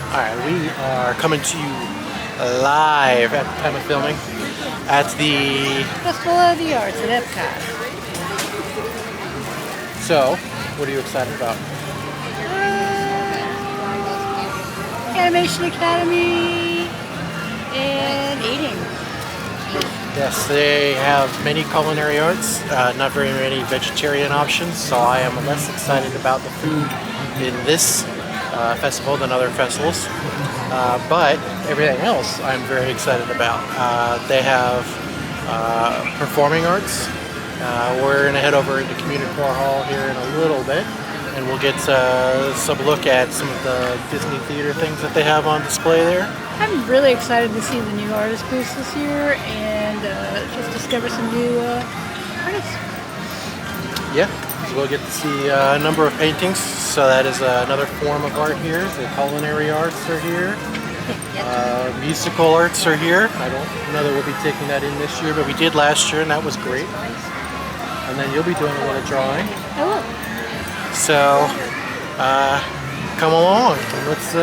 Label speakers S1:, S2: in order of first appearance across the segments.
S1: Alright, we are coming to you live at the time of filming at the...
S2: Festival of the Arts at EPCOT.
S1: So, what are you excited about?
S2: Animation Academy and eating.
S1: Yes, they have many culinary arts, not very many vegetarian options, so I am less excited about the food in this festival than other festivals. But everything else I'm very excited about. They have performing arts. We're going to head over into Community Hall here in a little bit, and we'll get some look at some of the Disney theater things that they have on display there.
S2: I'm really excited to see the new artist booths this year and just discover some new artists.
S1: Yeah, so we'll get to see a number of paintings. So that is another form of art here. The culinary arts are here. Musical arts are here. I don't know that we'll be taking that in this year, but we did last year and that was great. And then you'll be doing a little drawing.
S2: I will.
S1: So come along. Let's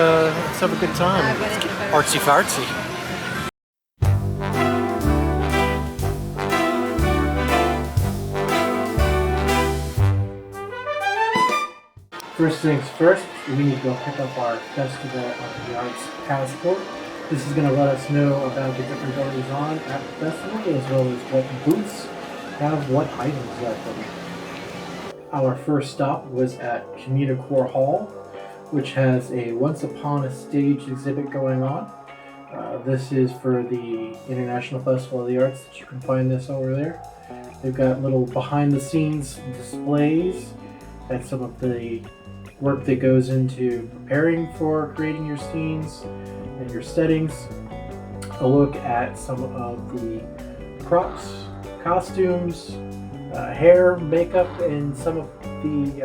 S1: have a good time. Let's get artsy fartsy. First things first, we need to go pick up our Festival of the Arts passport. This is going to let us know about the different goings on at the festival, as well as what booths have what items left them. Our first stop was at Community Hall, which has a Once Upon a Stage exhibit going on. This is for the International Festival of the Arts. You can find this over there. They've got little behind-the-scenes displays and some of the work that goes into preparing for creating your scenes and your settings. A look at some of the props, costumes, hair, makeup, and some of the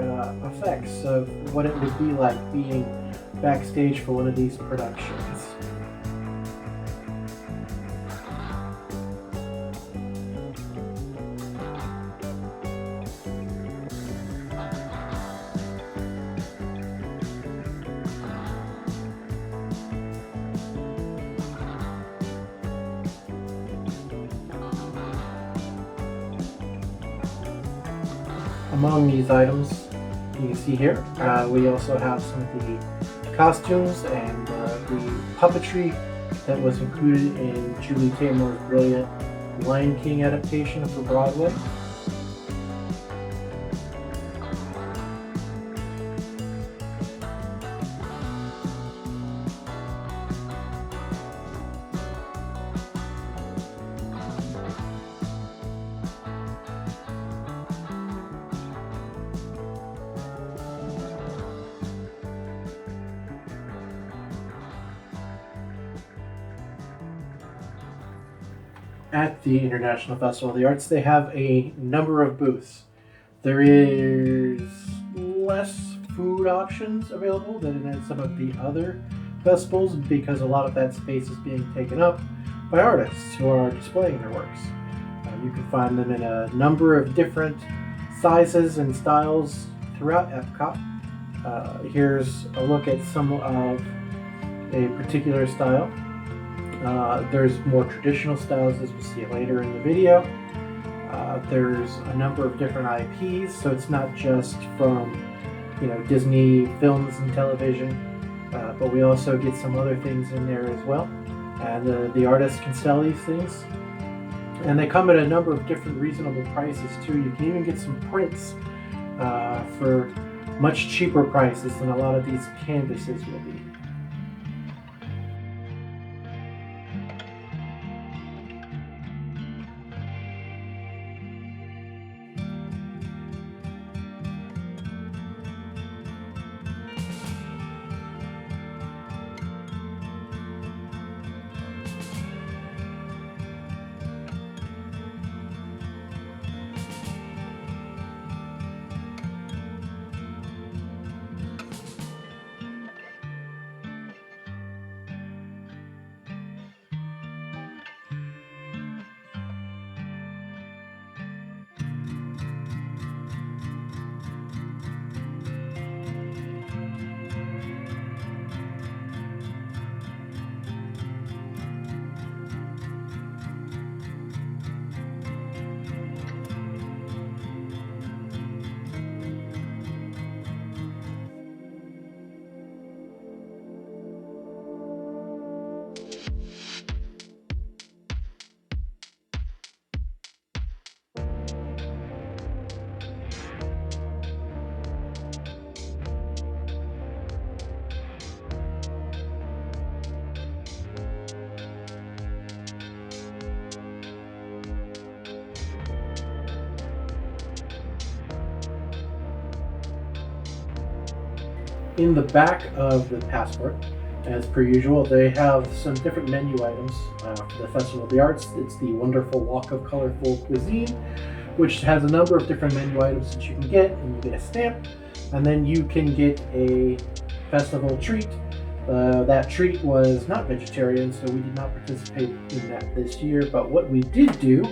S1: effects of what it would be like being backstage for one of these productions. Among these items you can see here, we also have some of the costumes and the puppetry that was included in Julie Taymor's brilliant Lion King adaptation for Broadway. At the International Festival of the Arts, they have a number of booths. There is less food options available than in some of the other festivals because a lot of that space is being taken up by artists who are displaying their works. You can find them in a number of different sizes and styles throughout EPCOT. Here's a look at some of a particular style. There's more traditional styles, as we'll see later in the video. There's a number of different IPs, so it's not just from Disney films and television, but we also get some other things in there as well. And the artists can sell these things. And they come at a number of different reasonable prices too. You can even get some prints for much cheaper prices than a lot of these canvases will be. In the back of the passport, as per usual, they have some different menu items for the Festival of the Arts. It's the wonderful Walk of Colorful Cuisine, which has a number of different menu items that you can get, and you get a stamp, and then you can get a festival treat. That treat was not vegetarian, so we did not participate in that this year, but what we did do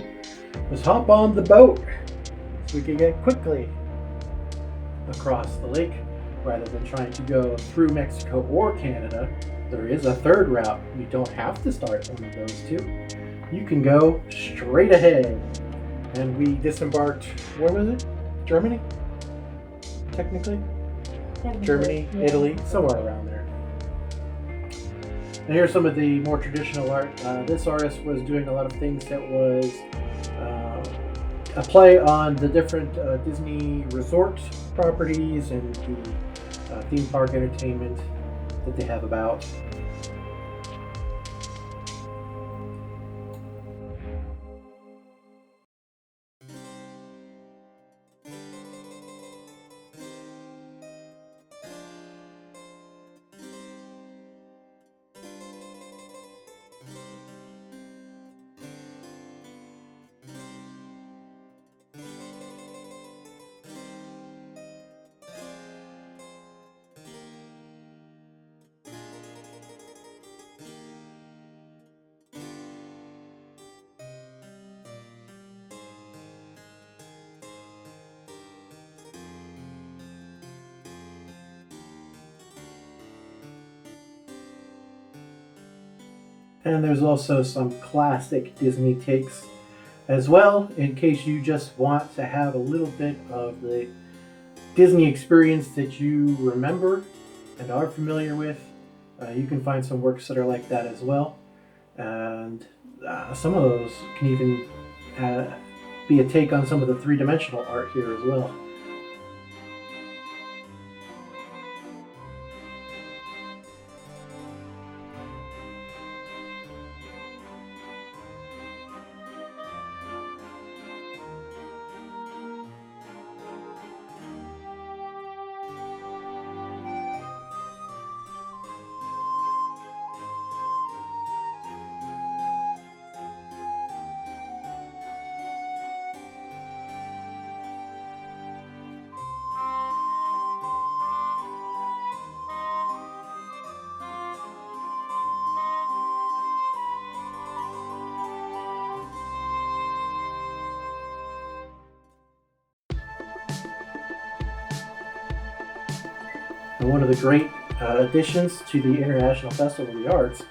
S1: was hop on the boat so we could get quickly across the lake. Rather than trying to go through Mexico or Canada, there is a third route. You don't have to start at one of those two. You can go straight ahead. And we disembarked, where was it? Germany? Technically? Germany, yeah. Italy, somewhere around there. And here's some of the more traditional art. This artist was doing a lot of things that was a play on the different Disney resort properties and the theme park entertainment that they have about. And there's also some classic Disney takes as well, in case you just want to have a little bit of the Disney experience that you remember and are familiar with. You can find some works that are like that as well. And some of those can even be a take on some of the three-dimensional art here as well. And one of the great additions to the International Festival of the Arts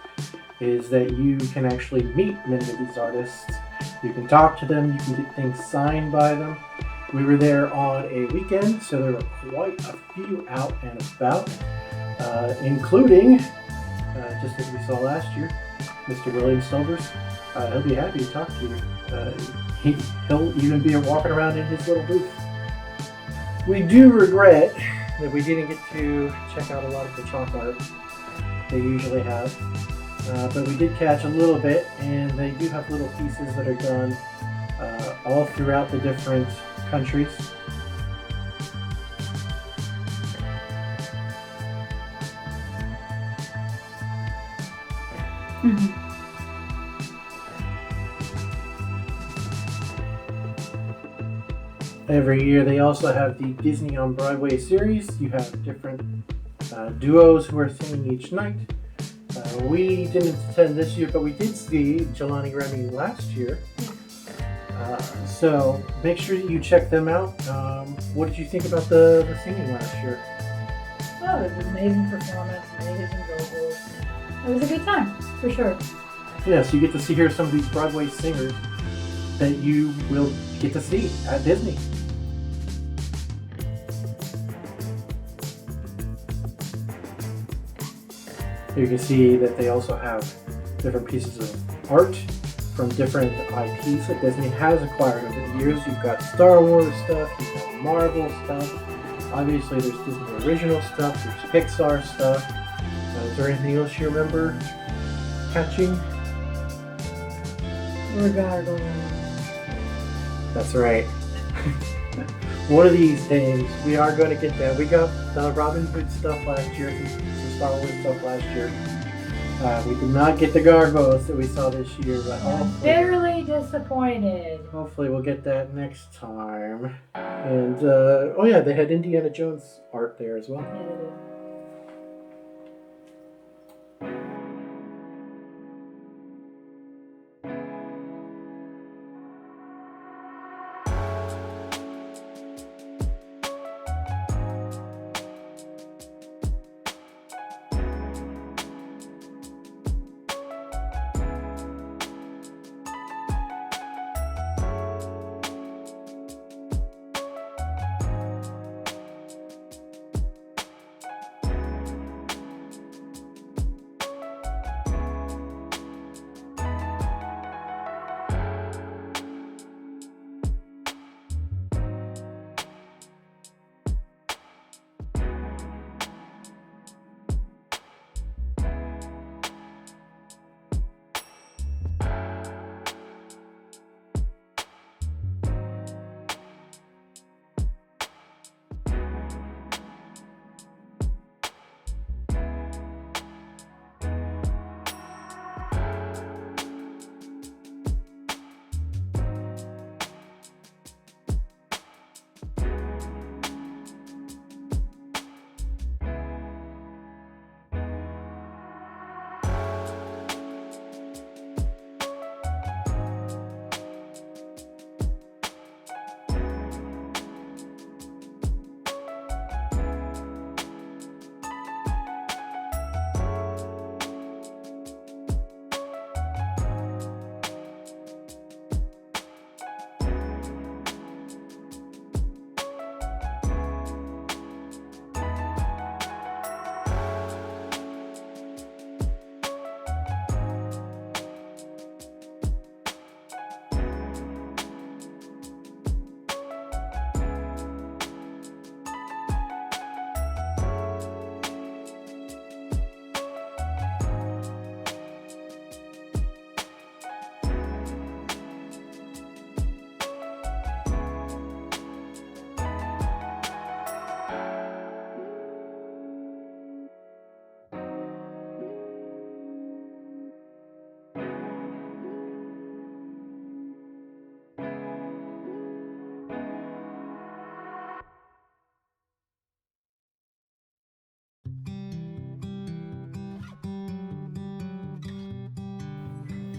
S1: is that you can actually meet many of these artists. You can talk to them, you can get things signed by them. We were there on a weekend, so there were quite a few out and about, including, just as we saw last year, Mr. William Silvers. He'll be happy to talk to you. He'll even be walking around in his little booth. We do regret that we didn't get to check out a lot of the chalk art they usually have, but we did catch a little bit, and they do have little pieces that are done all throughout the different countries.
S2: Mm-hmm.
S1: Every year they also have the Disney on Broadway series. You have different duos who are singing each night. We didn't attend this year, but we did see Jelani Remy last year. So make sure that you check them out. What did you think about the singing last year?
S2: Oh, it was an amazing performance, amazing vocals. It was a good time, for sure.
S1: Yeah, so you get to hear some of these Broadway singers that you will get to see at Disney. You can see that they also have different pieces of art from different IPs that Disney has acquired over the years. You've got Star Wars stuff, you've got Marvel stuff. Obviously there's Disney original stuff, there's Pixar stuff. Is there anything else you remember catching?
S2: Regardless.
S1: That's right. One of these days, we are going to get that. We got the Robin Hood stuff last year, some Star Wars stuff last year. We did not get the gargoyles that we saw this year, but
S2: bitterly disappointed.
S1: Hopefully we'll get that next time. And, oh yeah, they had Indiana Jones art there as well.
S2: Yeah, they did.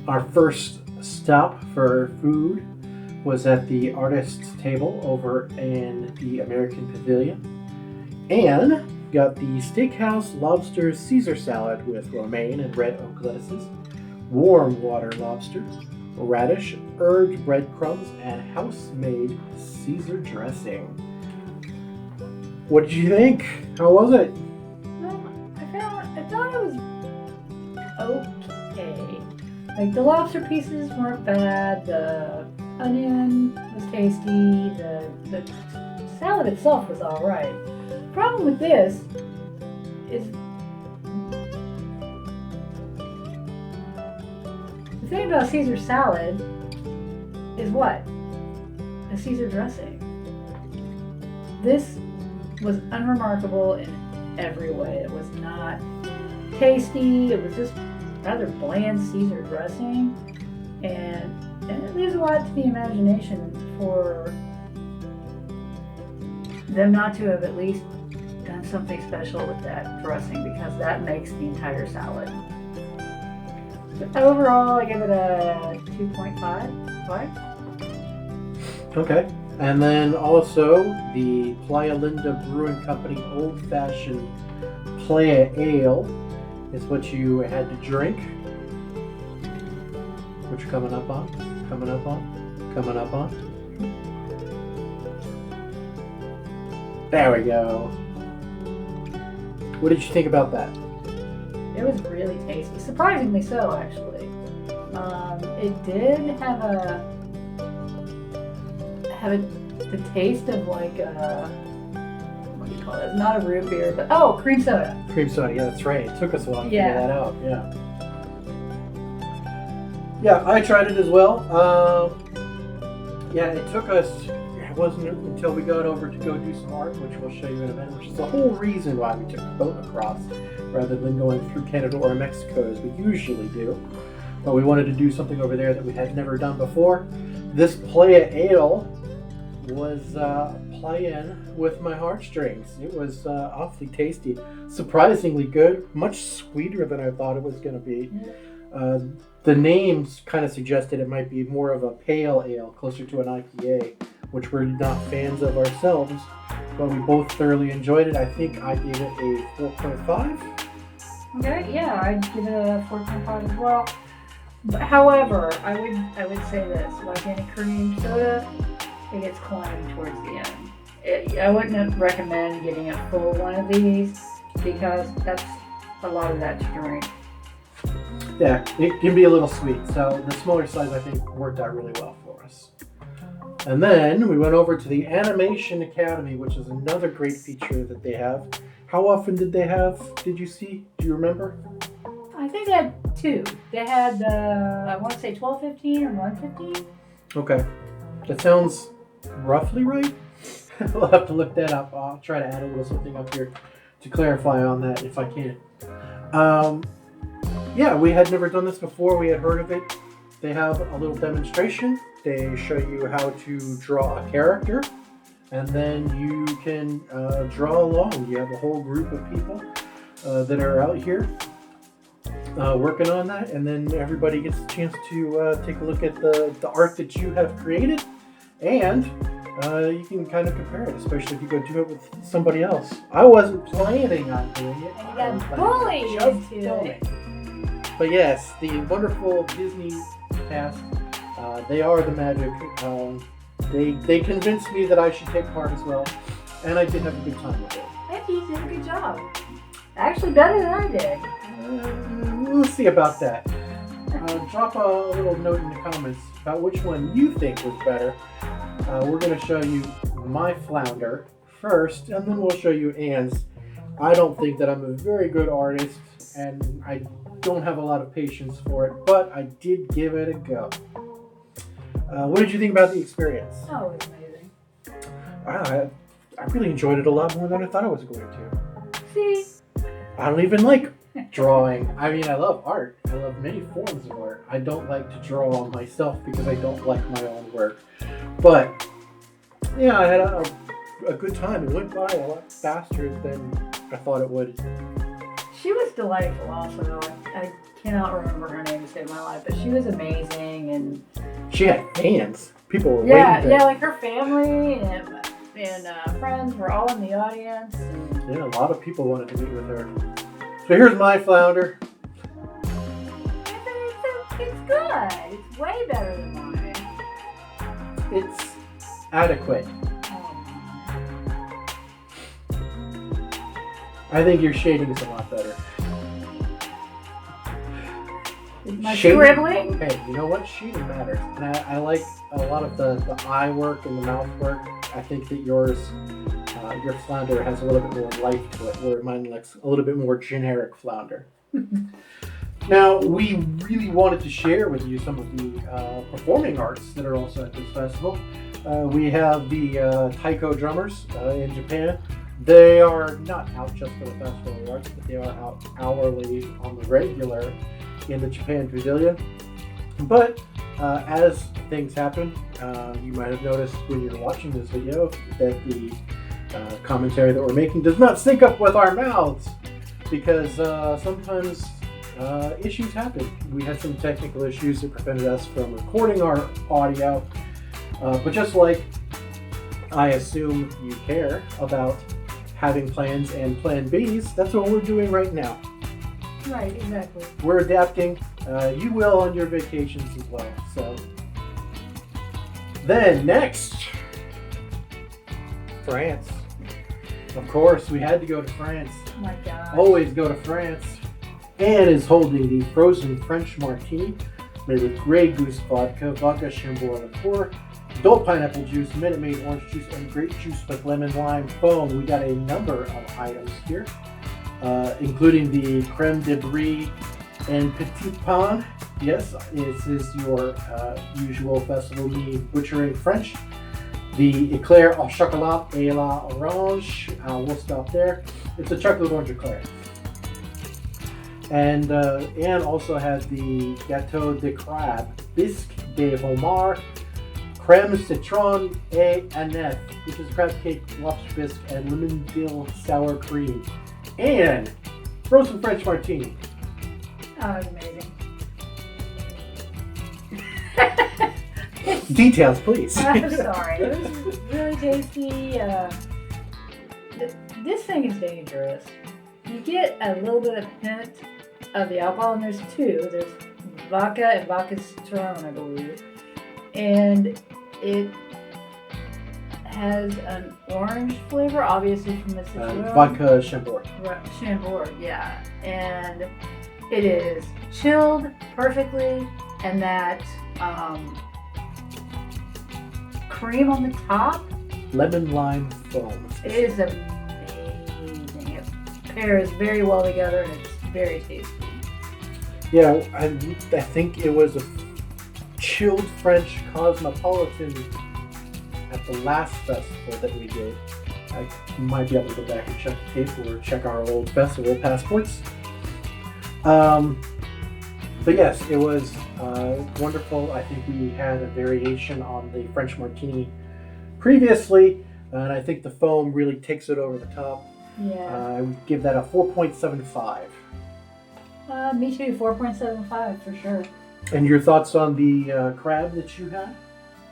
S1: Our first stop for food was at the artist's table over in the American Pavilion, and got the Steakhouse Lobster Caesar salad with romaine and red oak lettuces, warm water lobster, radish, herbed breadcrumbs, and house-made Caesar dressing. What did you think? How was it?
S2: I thought it was okay. Like, the lobster pieces weren't bad, the onion was tasty, the salad itself was alright. The problem with this is the thing about Caesar salad is what? The Caesar dressing. This was unremarkable in every way. It was not tasty, it was just rather bland Caesar dressing, and it leaves a lot to the imagination for them not to have at least done something special with that dressing, because that makes the entire salad. But overall, I give it a 2.5.
S1: Okay. And then also the Playalinda Brewing Company Old Fashioned Playa Ale is what you had to drink. What you coming up on? There we go. What did you think about that?
S2: It was really tasty, surprisingly so, actually. It did have the taste of like what do you call it? It's not a root beer, but cream soda.
S1: Cream soda, yeah, that's right. It took us a while to figure that out. Yeah, I tried it as well. Yeah, it took us it wasn't until we got over to go do some art, which we'll show you in a minute, which is the whole reason why we took the boat across, rather than going through Canada or Mexico as we usually do. But we wanted to do something over there that we had never done before. This Playa ale was playing with my heartstrings. It was awfully tasty, surprisingly good, much sweeter than I thought it was going to be. The names kind of suggested it might be more of a pale ale, closer to an IPA, which we're not fans of ourselves, but we both thoroughly enjoyed it. I think I gave it a 4.5.
S2: Okay, yeah, I'd give it a 4.5 as well. But, however, I would say this, like any cream soda, it gets cloying towards the end. I wouldn't recommend getting a full one of these because that's a lot of that to drink.
S1: Yeah, it can be a little sweet, so the smaller size I think worked out really well for us. And then we went over to the Animation Academy, which is another great feature that they have. How often did they have, did you see? Do you remember?
S2: I think they had 2. They had, I want to say 12:15 or 1:15.
S1: Okay, that sounds roughly right. We'll have to look that up. I'll try to add a little something up here to clarify on that if I can. Yeah, we had never done this before. We had heard of it. They have a little demonstration. They show you how to draw a character, and then you can draw along. You have a whole group of people that are out here working on that, and then everybody gets a chance to take a look at the art that you have created, and you can kind of compare it, especially if you go do it with somebody else. I wasn't planning on doing it.
S2: And you got bullied into it.
S1: But yes, the wonderful Disney cast, they are the magic. They convinced me that I should take part as well, and I did have a good time with it.
S2: I think you did a good job. Actually, better than I did.
S1: We'll see about that. Drop a little note in the comments about which one you think was better. We're going to show you my flounder first, and then we'll show you Anne's. I don't think that I'm a very good artist, and I don't have a lot of patience for it, but I did give it a go. What did you think about the experience?
S2: Oh, it was amazing.
S1: Wow, I really enjoyed it a lot more than I thought I was going to.
S2: See?
S1: I don't even like drawing. I mean, I love art. I love many forms of art. I don't like to draw myself because I don't like my own work. But, yeah, I had a good time. It went by a lot faster than I thought it would.
S2: She was delightful also. I cannot remember her name to save my life, but she was amazing. And
S1: she had fans. People were
S2: waiting.
S1: Yeah,
S2: like her family and friends were all in the audience. And
S1: yeah, a lot of people wanted to meet with her. So here's my flounder.
S2: It's good. It's way better than mine.
S1: It's adequate. I think your shading is a lot better.
S2: My scribbling?
S1: Hey, you know what? Shading matters. And I like a lot of the eye work and the mouth work. I think that your flounder has a little bit more life to it, where mine looks a little bit more generic flounder. Now, we really wanted to share with you some of the performing arts that are also at this festival. We have the Taiko drummers in Japan. They are not out just for the Festival of Arts, but they are out hourly on the regular in the Japan Pavilion. But as things happen, you might have noticed when you're watching this video that the commentary that we're making does not sync up with our mouths, because sometimes issues happen. We had some technical issues that prevented us from recording our audio, but just like I assume you care about having plans and plan Bs, that's what we're doing right now.
S2: Right, exactly.
S1: We're adapting. You will on your vacations as well. So then next, France. Of course, we had to go to France.
S2: Oh my God.
S1: Always go to France. Anne is holding the frozen French Martini made with Grey Goose vodka, vodka Chambord liqueur, adult pineapple juice, Minute Maid orange juice, and grape juice with lemon lime foam. We got a number of items here, including the creme de brie and petit pain. Yes, this is your usual festival me butchering French. The Eclair au chocolat et la orange. We'll stop there. It's a chocolate orange eclair. And Anne also had the Gâteau de Crabe, Bisque de Homard, Crème Citron et Aneth, which is crab cake, lobster bisque, and lemon dill sour cream. And frozen French martini.
S2: Oh, it's amazing.
S1: Details, please.
S2: I'm sorry. It was really tasty. This thing is dangerous. You get a little bit of hint of the alcohol, and there's two. There's vodka and vodka citron, I believe. And it has an orange flavor, obviously from the citron.
S1: Vodka Chambord.
S2: Chambord, yeah. And it is chilled perfectly, and that cream on the top.
S1: Lemon lime foam.
S2: It is amazing. It pairs very well together, and it's very tasty.
S1: Yeah, I think it was a chilled French cosmopolitan at the last festival that we did. I might be able to go back and check the tape or check our old festival passports. But yes, it was wonderful. I think we had a variation on the French martini previously, and I think the foam really takes it over the top.
S2: Yeah.
S1: I would give that a 4.75.
S2: Me too, 4.75 for sure.
S1: And your thoughts on the crab that you had?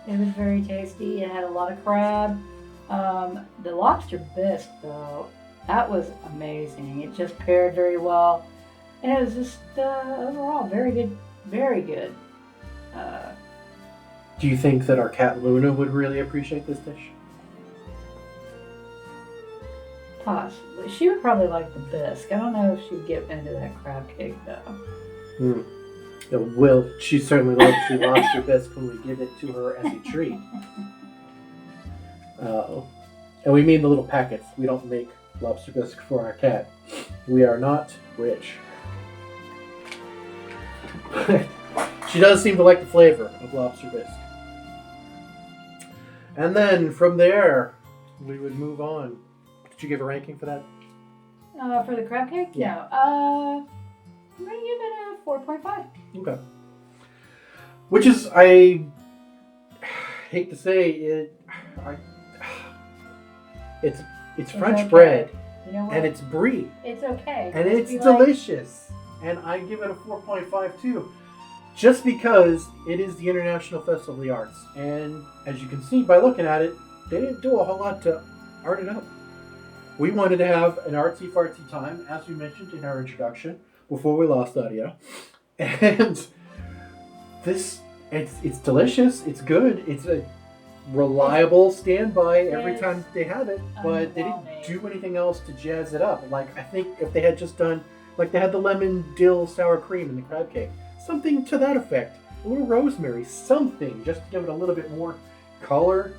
S2: It was very tasty. It had a lot of crab. The lobster bisque, though, that was amazing. It just paired very well. And it was just overall very good, very good.
S1: Do you think that our cat Luna would really appreciate this dish?
S2: Possibly. She would probably like the bisque. I don't know if she would get into that crab cake, though.
S1: Well, she certainly loves the lobster bisque when we give it to her as a treat. And we mean the little packets. We don't make lobster bisque for our cat. We are not rich. She does seem to like the flavor of lobster bisque. And then from there, we would move on. Did you give a ranking for that?
S2: For the crab cake?
S1: Yeah.
S2: No. I'm going to give it a 4.5.
S1: Okay. Which is, I hate to say it, it's French
S2: okay.
S1: bread.
S2: You know what?
S1: And it's Brie.
S2: It's okay.
S1: And it's delicious. And I give it a 4.5 too. Just because it is the International Festival of the Arts. And as you can see by looking at it, they didn't do a whole lot to art it up. We wanted to have an artsy-fartsy time, as we mentioned in our introduction, before we lost audio. And this, it's delicious, it's good, it's a reliable standby every time they have it, but they didn't do anything else to jazz it up. Like, I think if they had just done, like they had the lemon dill sour cream in the crab cake, something to that effect, a little rosemary, something, just to give it a little bit more color,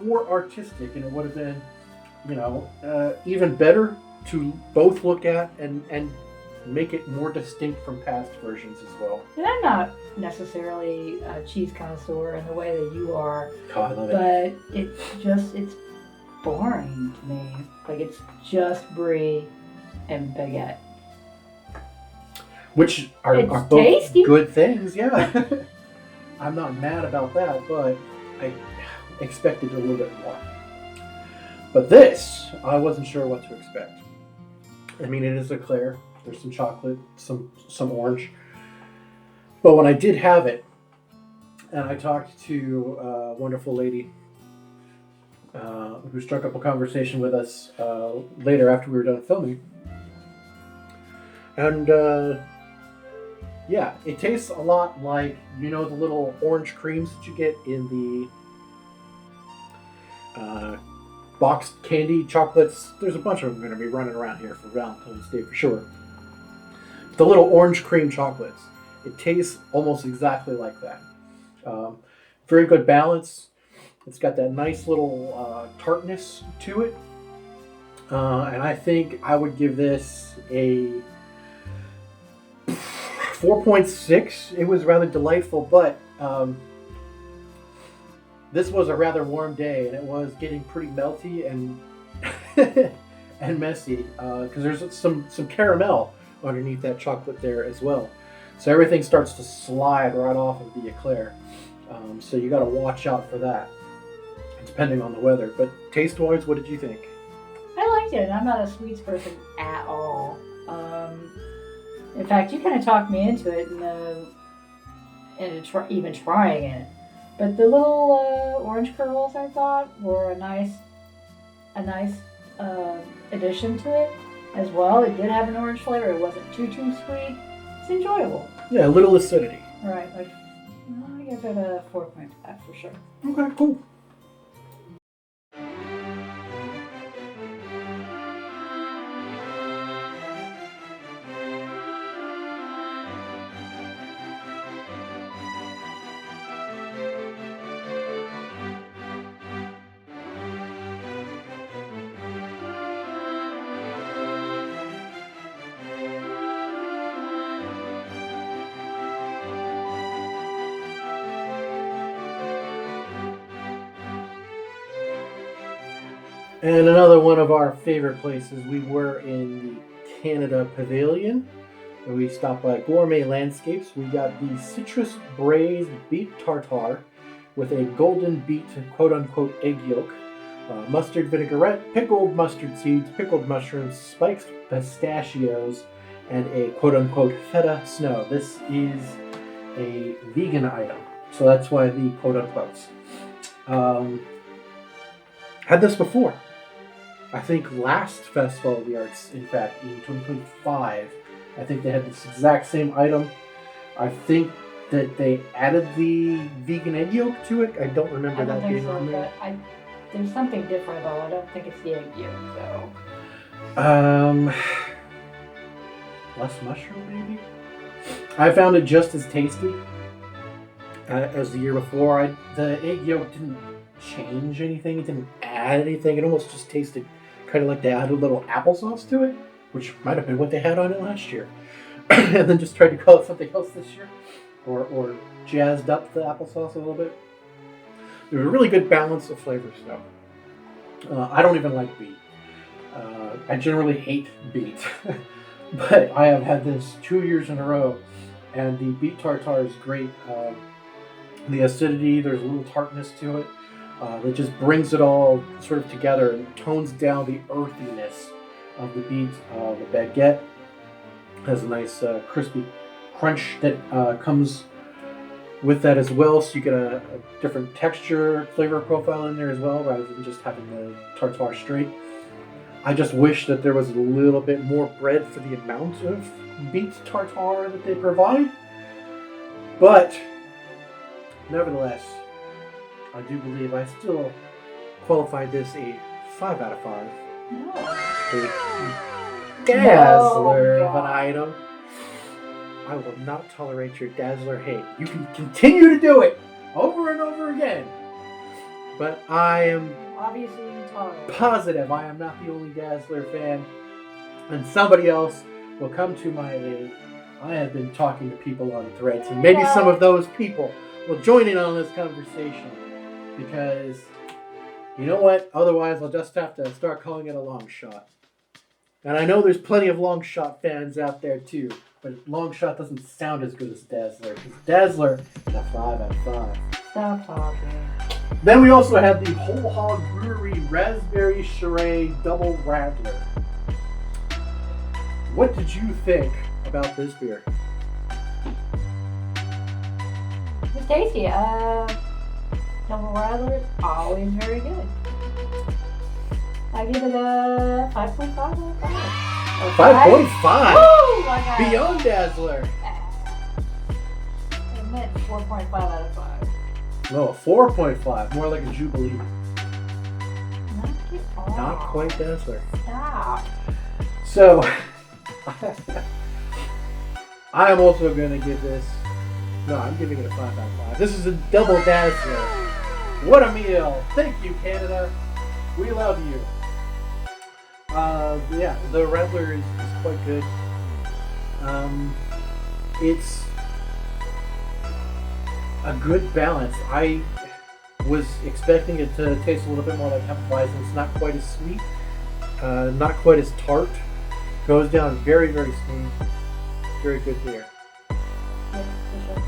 S1: more artistic, and it would have been, even better to both look at and make it more distinct from past versions as well.
S2: And I'm not necessarily a cheese connoisseur in the way that you are,
S1: Oh, I love it.
S2: but it's boring to me. Like, it's just Brie and baguette.
S1: Which are both
S2: tasty.
S1: good things, yeah. I'm not mad about that, but I expected a little bit more. But this, I wasn't sure what to expect. I mean, it is Eclair. There's some chocolate, some orange. But when I did have it, and I talked to a wonderful lady who struck up a conversation with us later after we were done filming. And yeah, it tastes a lot like, the little orange creams that you get in the boxed candy chocolates. There's a bunch of them going to be running around here for Valentine's Day for sure. The little orange cream chocolates. It tastes almost exactly like that. Very good balance. It's got that nice little tartness to it. And I think I would give this a 4.6. It was rather delightful, but this was a rather warm day, and it was getting pretty melty and and messy because there's some caramel underneath that chocolate there as well. So everything starts to slide right off of the Eclair. So you got to watch out for that, depending on the weather. But taste-wise, what did you think?
S2: I liked it, and I'm not a sweets person at all. In fact, you kind of talked me into it, and even trying it. But the little orange curls, I thought, were a nice addition to it as well. It did have an orange flavor. It wasn't too sweet. It's enjoyable.
S1: Yeah, a little acidity.
S2: Right. I give it a 4.5 for sure.
S1: Okay, cool. And another one of our favorite places, we were in the Canada Pavilion. And we stopped by Gourmet Landscapes. We got the citrus braised beet tartare with a golden beet quote-unquote egg yolk, mustard vinaigrette, pickled mustard seeds, pickled mushrooms, spiked pistachios, and a quote-unquote feta snow. This is a vegan item, so that's why the quote-unquotes. Had this before. I think last Festival of the Arts, in fact, in 2025, I think they had this exact same item. I think that they added the vegan egg yolk to it. I don't remember that being on there.
S2: There's something different though. I don't think it's the egg yolk though.
S1: Less mushroom maybe? I found it just as tasty as the year before. The egg yolk didn't change anything. It didn't add anything. It almost just tasted kind of like they added a little applesauce to it, which might have been what they had on it last year. And then just tried to call it something else this year. Or jazzed up the applesauce a little bit. There's a really good balance of flavors though. I don't even like beet. I generally hate beet. But I have had this 2 years in a row, and the beet tartare is great. The acidity, there's a little tartness to it. That just brings it all sort of together and tones down the earthiness of the beet. The baguette has a nice crispy crunch that comes with that as well, so you get a different texture, flavor profile in there as well, rather than just having the tartare straight. I just wish that there was a little bit more bread for the amount of beet tartare that they provide. But nevertheless, I do believe I still qualified this a 5 out of 5.
S2: No.
S1: A Dazzler of an item. I will not tolerate your Dazzler hate. You can continue to do it over and over again. But I am
S2: Obviously intolerant.
S1: positive I am not the only Dazzler fan. And somebody else will come to my aid. I have been talking to people on threads, and maybe some of those people will join in on this conversation. Because, you know what? Otherwise, I'll just have to start calling it a long shot. And I know there's plenty of long shot fans out there too, but long shot doesn't sound as good as Dazzler. Because Dazzler is a 5 out of 5.
S2: Stop talking.
S1: Then we also had the Whole Hog Brewery Raspberry Shiraz Double Radler. What did you think about this beer?
S2: It's tasty. Double Radler is always very good. I give it a 5.5 out of 5.
S1: 5.5?
S2: Woo! Like
S1: Beyond Dazzler.
S2: I meant 4.5 out of 5.
S1: No, 4.5. More like a Jubilee.
S2: Not
S1: Not quite Dazzler.
S2: Stop.
S1: So, I am also going to give this... No, I'm giving it a 5 out of 5. This is a double Dazzler. What a meal! Thank you, Canada. We love you. Yeah, the Radler is quite good. It's a good balance. Was expecting it to taste a little bit more like Hefeweizen. It's not quite as sweet, not quite as tart. Goes down very, very smooth. Very good beer.
S2: Yeah, for sure.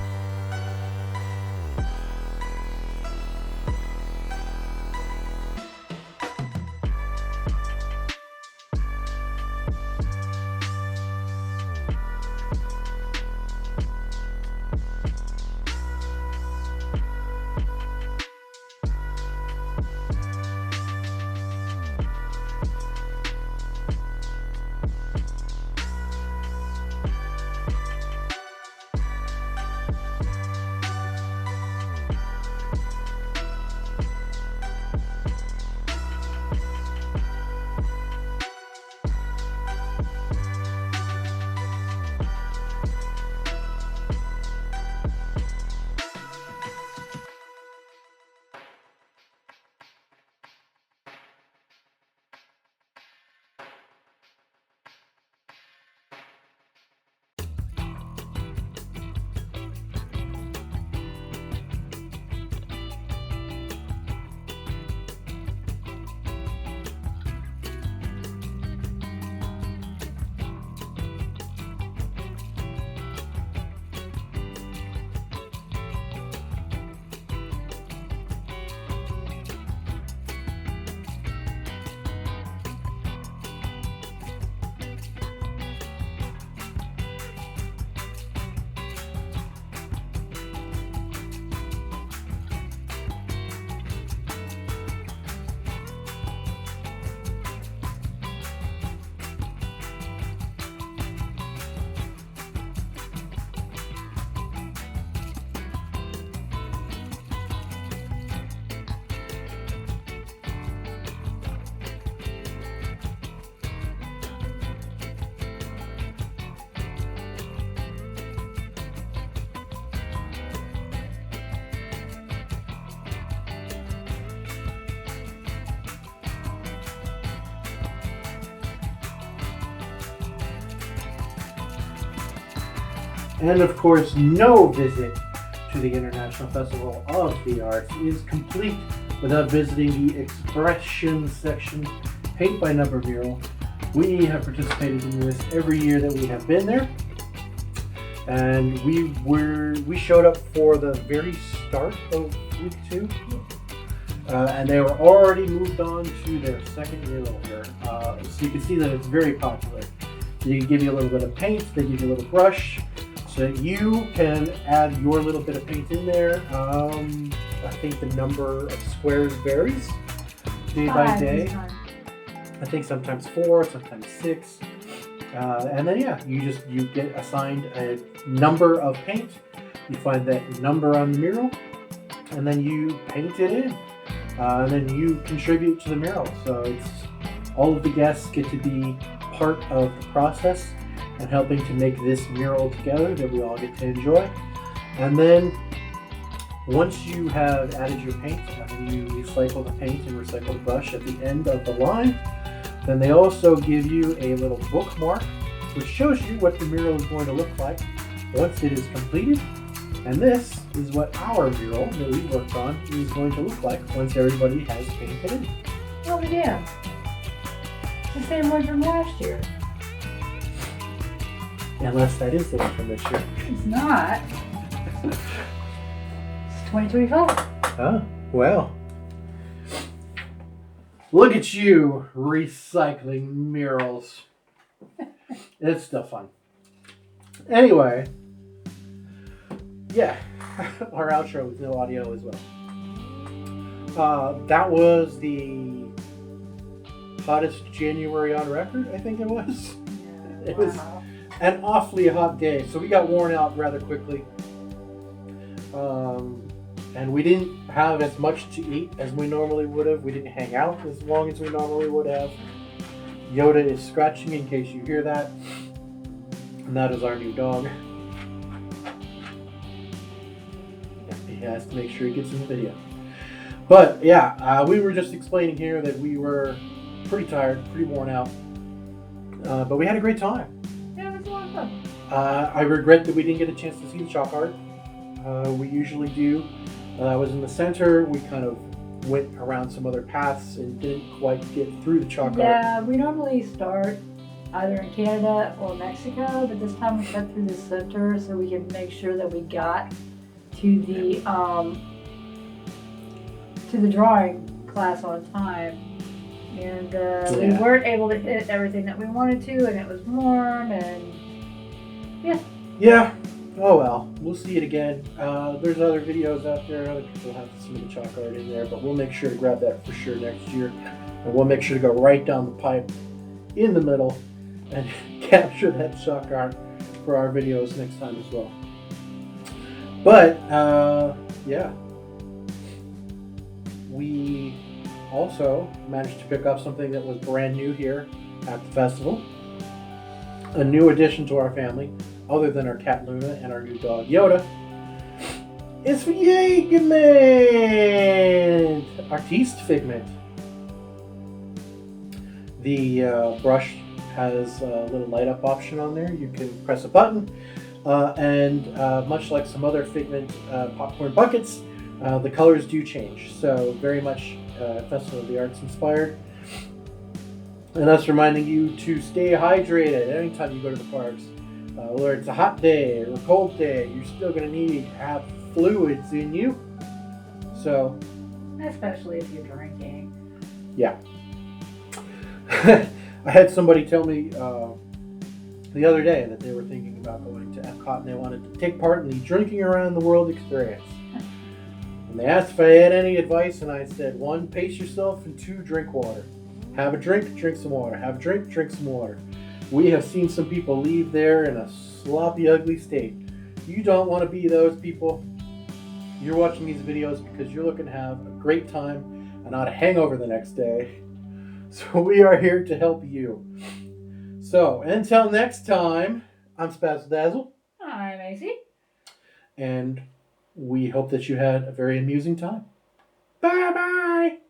S1: And of course, no visit to the International Festival of the Arts is complete without visiting the Expression section, Paint by Number mural. We have participated in this every year that we have been there, and we showed up for the very start of week 2, and they were already moved on to their second mural here. So you can see that it's very popular. They give you a little bit of paint, they give you a little brush, so that you can add your little bit of paint in there. I think the number of squares varies day by day. I think sometimes 4, sometimes 6. And then you get assigned a number of paint. You find that number on the mural, and then you paint it in. And then you contribute to the mural. So it's all of the guests get to be part of the process and helping to make this mural together that we all get to enjoy. And then once you have added your paint, you recycle the paint and recycle the brush at the end of the line. Then they also give you a little bookmark which shows you what the mural is going to look like once it is completed. And this is what our mural that we worked on is going to look like once everybody has painted it.
S2: Oh yeah. The same one from last year.
S1: Unless that is the one from this year.
S2: It's not. It's 2025.
S1: Oh, well. Look at you recycling murals. It's still fun. Anyway, yeah, our outro with no audio as well. That was the hottest January on record, I think it was.
S2: Yeah,
S1: It was an awfully hot day, so we got worn out rather quickly. And we didn't have as much to eat as we normally would have. We didn't hang out as long as we normally would have. Yoda is scratching in case you hear that. And that is our new dog. He has to make sure he gets in the video. But yeah, we were just explaining here that we were pretty tired, pretty worn out. But we had a great time.
S2: Yeah, it was a lot of fun.
S1: I regret that we didn't get a chance to see the chalk art. We usually do I was in the center. We kind of went around some other paths and didn't quite get through the chalk art.
S2: Yeah, we normally start either in Canada or Mexico, but this time we cut through the center so we can make sure that we got to the drawing class on time. And we weren't able to hit everything that we wanted to, and it was warm, and
S1: yeah. Oh well, we'll see it again. There's other videos out there. Other people have some of the chalk art in there, but we'll make sure to grab that for sure next year. And we'll make sure to go right down the pipe in the middle and capture that chalk art for our videos next time as well. But, yeah. We also managed to pick up something that was brand new here at the festival. A new addition to our family, other than our cat Luna and our new dog Yoda. It's Figment! Artiste Figment. The brush has a little light up option on there. You can press a button, and much like some other Figment popcorn buckets, the colors do change. So very much Festival of the Arts inspired. And that's reminding you to stay hydrated anytime you go to the parks. Whether it's a hot day or a cold day, you're still going to need to have fluids in you. So,
S2: especially if you're drinking.
S1: Yeah. I had somebody tell me the other day that they were thinking about going to EPCOT and they wanted to take part in the Drinking Around the World experience. And they asked if I had any advice, and I said, 1, pace yourself, and 2, drink water. Have a drink, drink some water. Have a drink, drink some water. We have seen some people leave there in a sloppy, ugly state. You don't want to be those people. You're watching these videos because you're looking to have a great time and not a hangover the next day. So we are here to help you. So until next time, I'm Spaz Dazzle.
S2: I'm AC.
S1: And we hope that you had a very amusing time. Bye-bye!